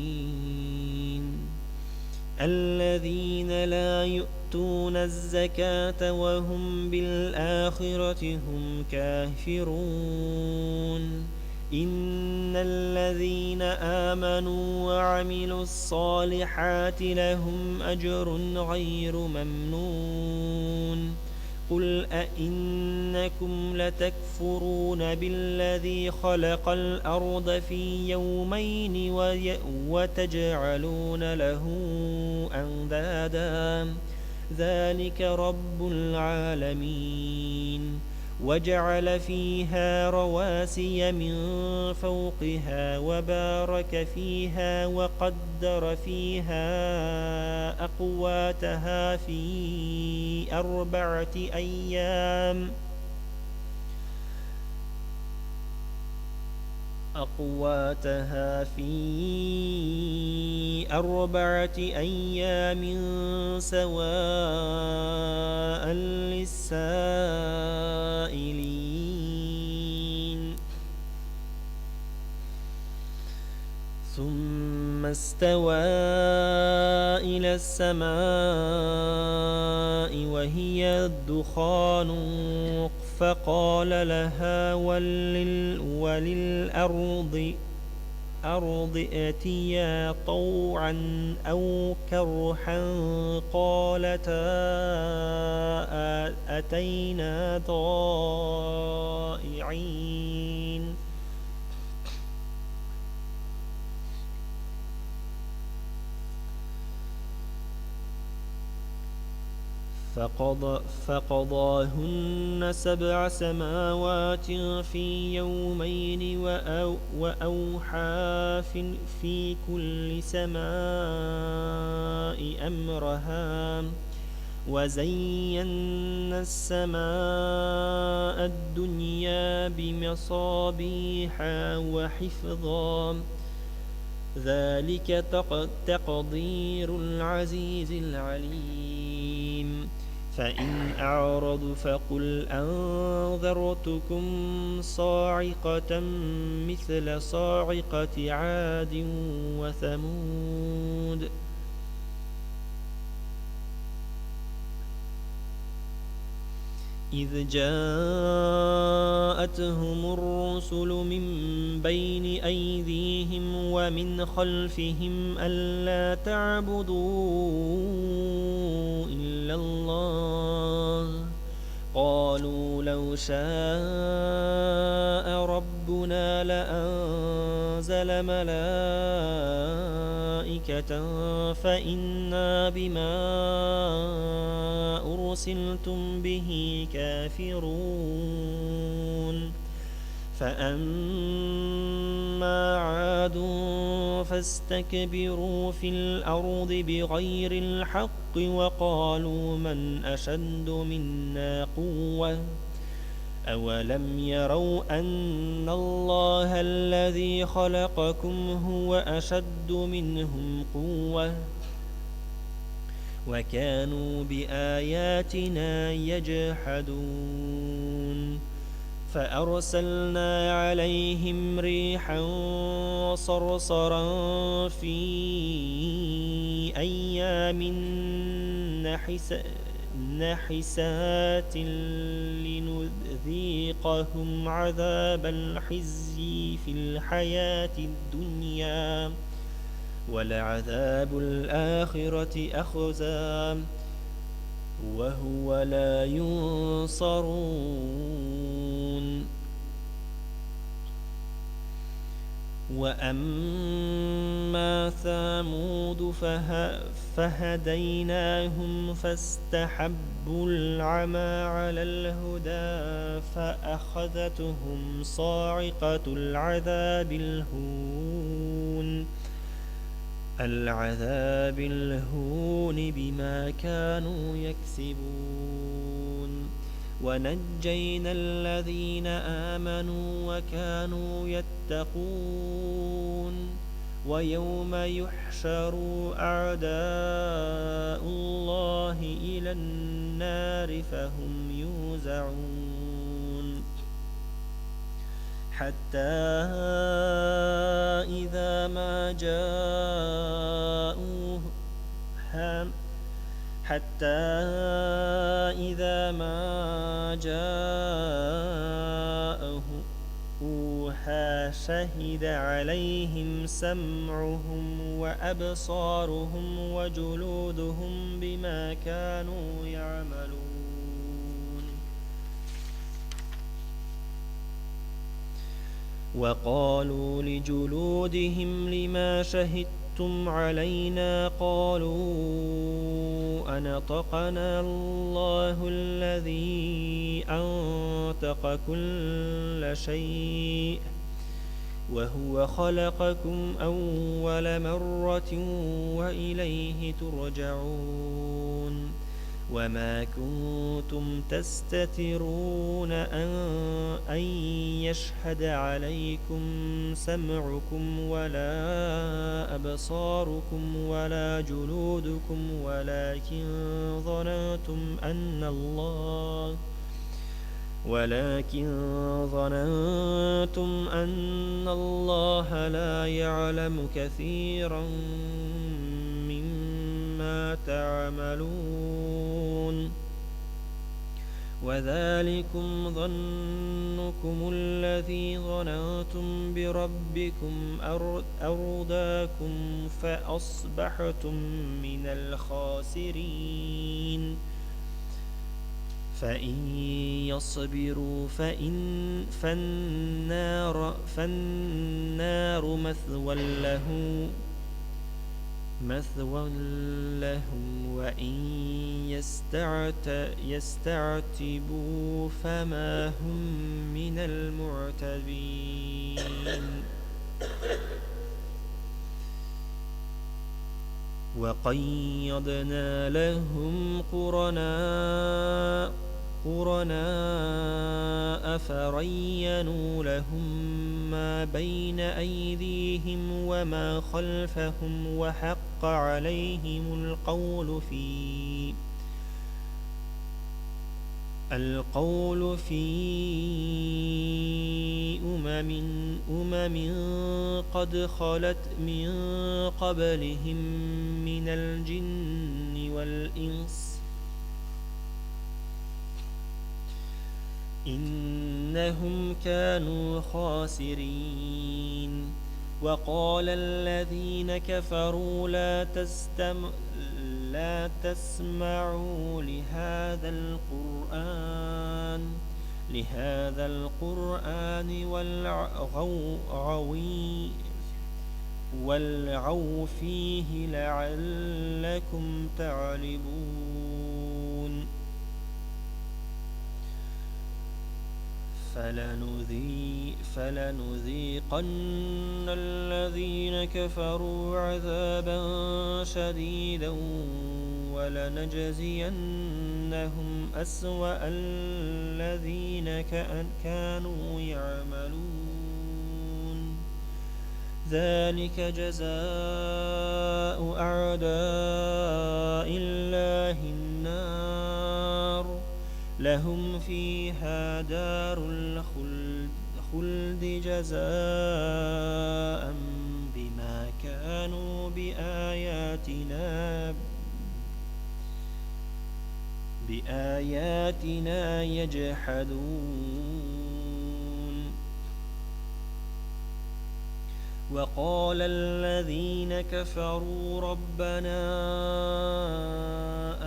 [SPEAKER 1] الذين لا يؤتون الزكاة وهم بالآخرة هم كافرون إن الذين آمنوا وعملوا الصالحات لهم أجر غير ممنون قل أئنكم لتكفرون بالذي خلق الأرض في يومين وتجعلون له أندادا ذلك رب العالمين وجعل فيها رواسي من فوقها وبارك فيها وقدر فيها أقواتها في أربعة أيام سواء للسائلين ثم استوى إلى السماء وهي دخان فقال لها وللأرض ائتيا طوعا أو كرها قالتا أتينا طائعين فقضاهن 7 سماوات في يومين وأوحى في كل سماء أمرها وزينا السماء الدنيا بمصابيح وحفظا ذلك تقدير العزيز العليم فإن أعرضوا فقل أنذرتكم صاعقة مثل صاعقة عاد وثمود إذ جاءتهم الرسل من بين أيديهم ومن خلفهم ألا تعبدوا إلا الله قالوا لو شاء ربنا لأنزل ملائكة فإنا بما أرسلتم به كافرون فأما عاد فاستكبروا في الأرض بغير الحق وقالوا من أشد منا قوة أولم يروا أن الله الذي خلقكم هو أشد منهم قوة وكانوا بآياتنا يجحدون فأرسلنا عليهم ريحا صرصرا في أيام نحسات لنذيقهم عذاب الخزي في الحياة الدنيا ولعذاب الآخرة أخزى وهو لا ينصرون وأما ثمود فهديناهم فاستحبوا العمى على الهدى فأخذتهم صاعقة العذاب الهون بما كانوا يكسبون ونجينا الذين آمنوا وكانوا يتقون ويوم يحشر أعداء الله إلى النار فهم يوزعون حتى إذا ما جاءوها شهد عليهم سمعهم وأبصارهم وجلودهم بما كانوا يعملون وقالوا لجلودهم لما شهدتم علينا قالوا أنطقنا الله الذي أنطق كل شيء وهو خلقكم أول مرة وإليه ترجعون وما كنتم تستترون أن يشهد عليكم سمعكم ولا أبصاركم ولا جلودكم ولكن ظننتم أن الله لا يعلم كثيرا مما بما تعملون وذلكم ظنكم الذي ظننتم بربكم أرداكم فأصبحتم من الخاسرين فإن يصبروا فالنار مثوى لهم وإن يستعتبوا فما هم من المعتبين وقيضنا لهم قرناء فرينوا لهم ما بين أيديهم وما خلفهم وحق عليهم القول في أمم قد خلت من قبلهم من الجن والإنس إنهم كانوا خاسرين وقال الذين كفروا لا تسمعوا لهذا القرآن والغوا فيه لعلكم تغلبون فلنذيقن الذين كفروا عذابا شديدا ولنجزينهم أسوأ الذين كانوا يعملون ذلك جزاء أعداء الله النار لهم فيها دار الخلد جزاء بما كانوا بآياتنا يجحدون وقال الذين كفروا ربنا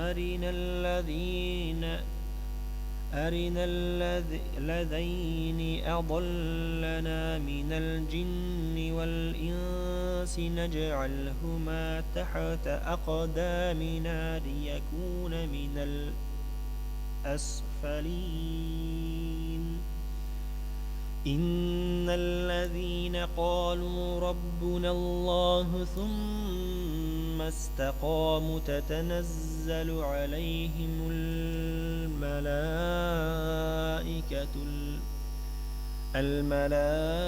[SPEAKER 1] أرنا الذين أضلنا من الجن والإنس نجعلهما تحت أقدامنا ليكون من الأسفلين إن الذين قالوا ربنا الله ثم استقاموا تتنزل عليهم الملائكة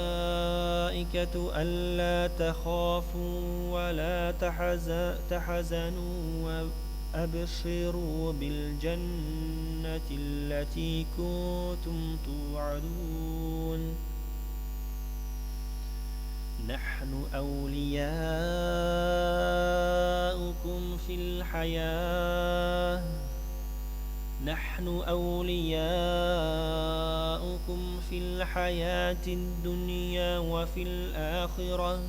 [SPEAKER 1] ألا تخافوا ولا تحزنوا وأبشروا بالجنة التي كنتم توعدون نحن أولياؤكم في الحياة الدنيا وفي الآخرة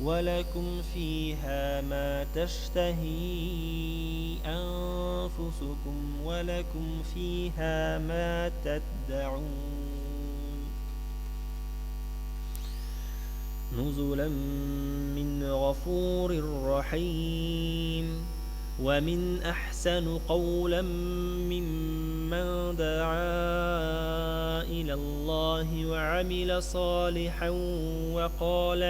[SPEAKER 1] ولكم فيها ما تشتهي أنفسكم ولكم فيها ما تدعون نزلا من غفور رحيم ومن أحسن قولا ممن دعا إلى الله وعمل صالحا وقال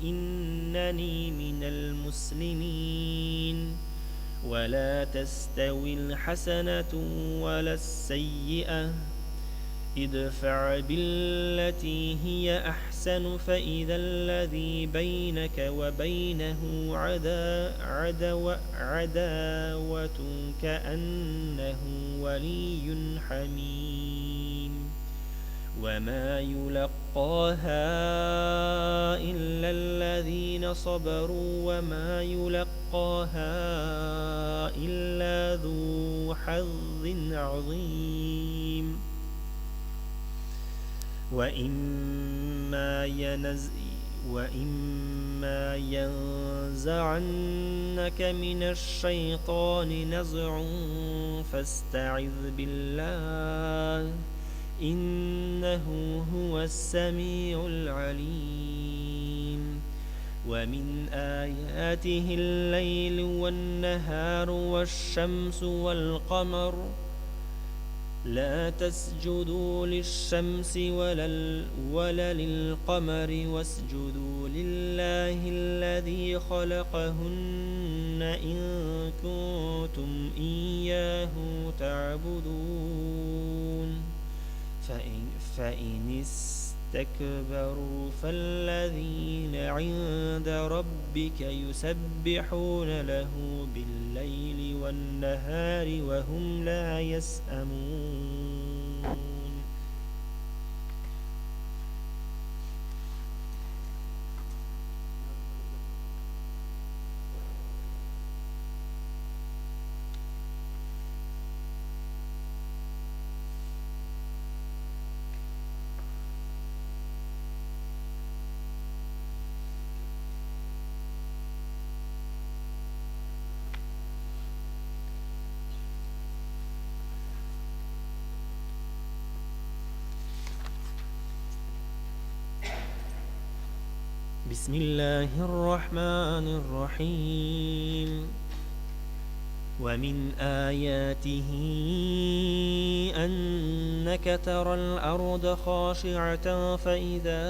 [SPEAKER 1] إنني من المسلمين ولا تستوي الحسنة ولا السيئة ادفع بالتي هي أحسن فإذا الذي بينك وبينه عداوة كأنه ولي حميم وما يلقاها إلا الذين صبروا وما يلقاها إلا ذو حظ عظيم وإما ينزعنك من الشيطان نزع فاستعذ بالله إنه هو السميع العليم ومن آياته الليل والنهار والشمس والقمر لا تسجدوا للشمس ولا للقمر واسجدوا لله الذي خلقهن إن كنتم إياه تعبدون فإن استكبروا فالذين عند ربك يسبحون له بالليل والنهار وهم لا يسأمون. بسم الله الرحمن الرحيم ومن آياته أنك ترى الأرض خاشعة فإذا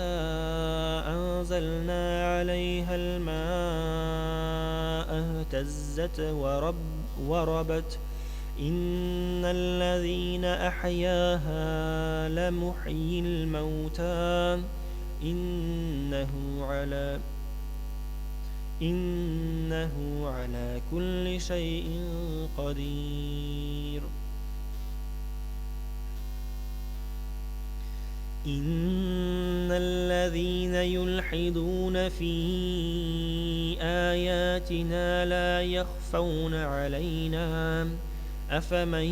[SPEAKER 1] أنزلنا عليها الماء اهتزت وربت إن الذين أحياها لمحيي الموتى إنه على كل شيء قدير. إن الذين يلحدون في آياتنا لا يخفون علينا أفمن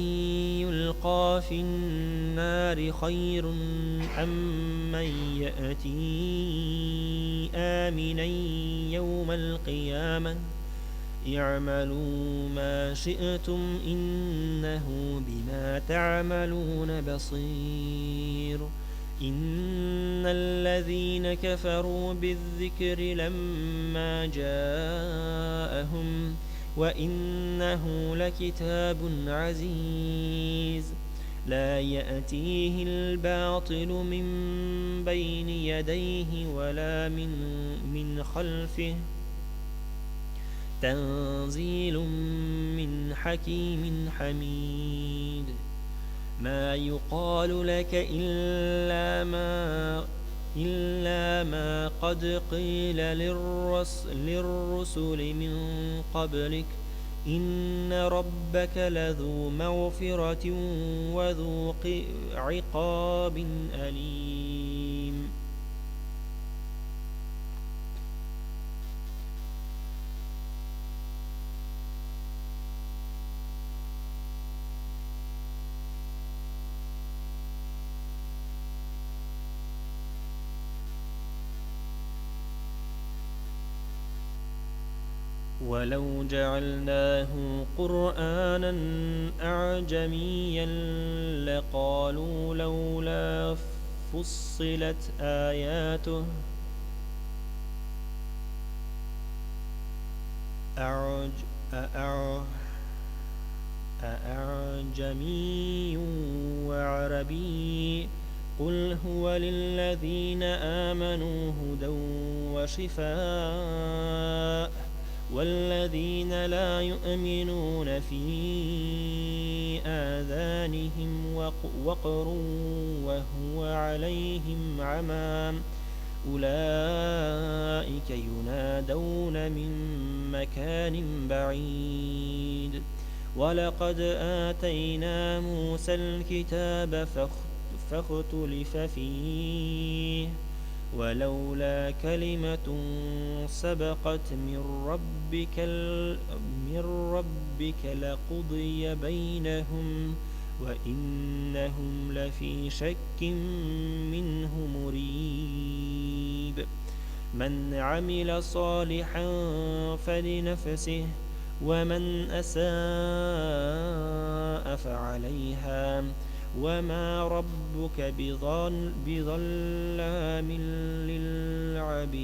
[SPEAKER 1] يلقى في النار خير أم من يأتي آمنا يوم القيامة اعملوا ما شئتم إنه بما تعملون بصير. إن الذين كفروا بالذكر لما جاءهم وإنه لكتاب عزيز لا يأتيه الباطل من بين يديه ولا من خلفه تنزيل من حكيم حميد. ما يقال لك إلا ما قد قيل للرسل من قبلك إن ربك لذو مغفرة وذو عقاب أليم. ولو جعلناه قرآنا أعجميا لقالوا لولا فصلت آياته أعجمي وعربي قل هو للذين آمنوا هدى وشفاء والذين لا يؤمنون في آذانهم وقر وهو عليهم عمى أولئك ينادون من مكان بعيد. ولقد آتينا موسى الكتاب فاختلف فيه ولولا كلمة سبقت من ربك لقضي بينهم وإنهم لفي شك منه مريب من عمل صالحا فلنفسه ومن أساء فعليها وما ربك بظلام للعبيد.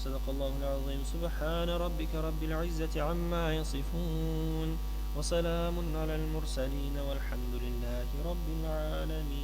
[SPEAKER 1] صدق الله العظيم. سبحان ربك رب العزة عما يصفون وسلام على المرسلين والحمد لله رب العالمين.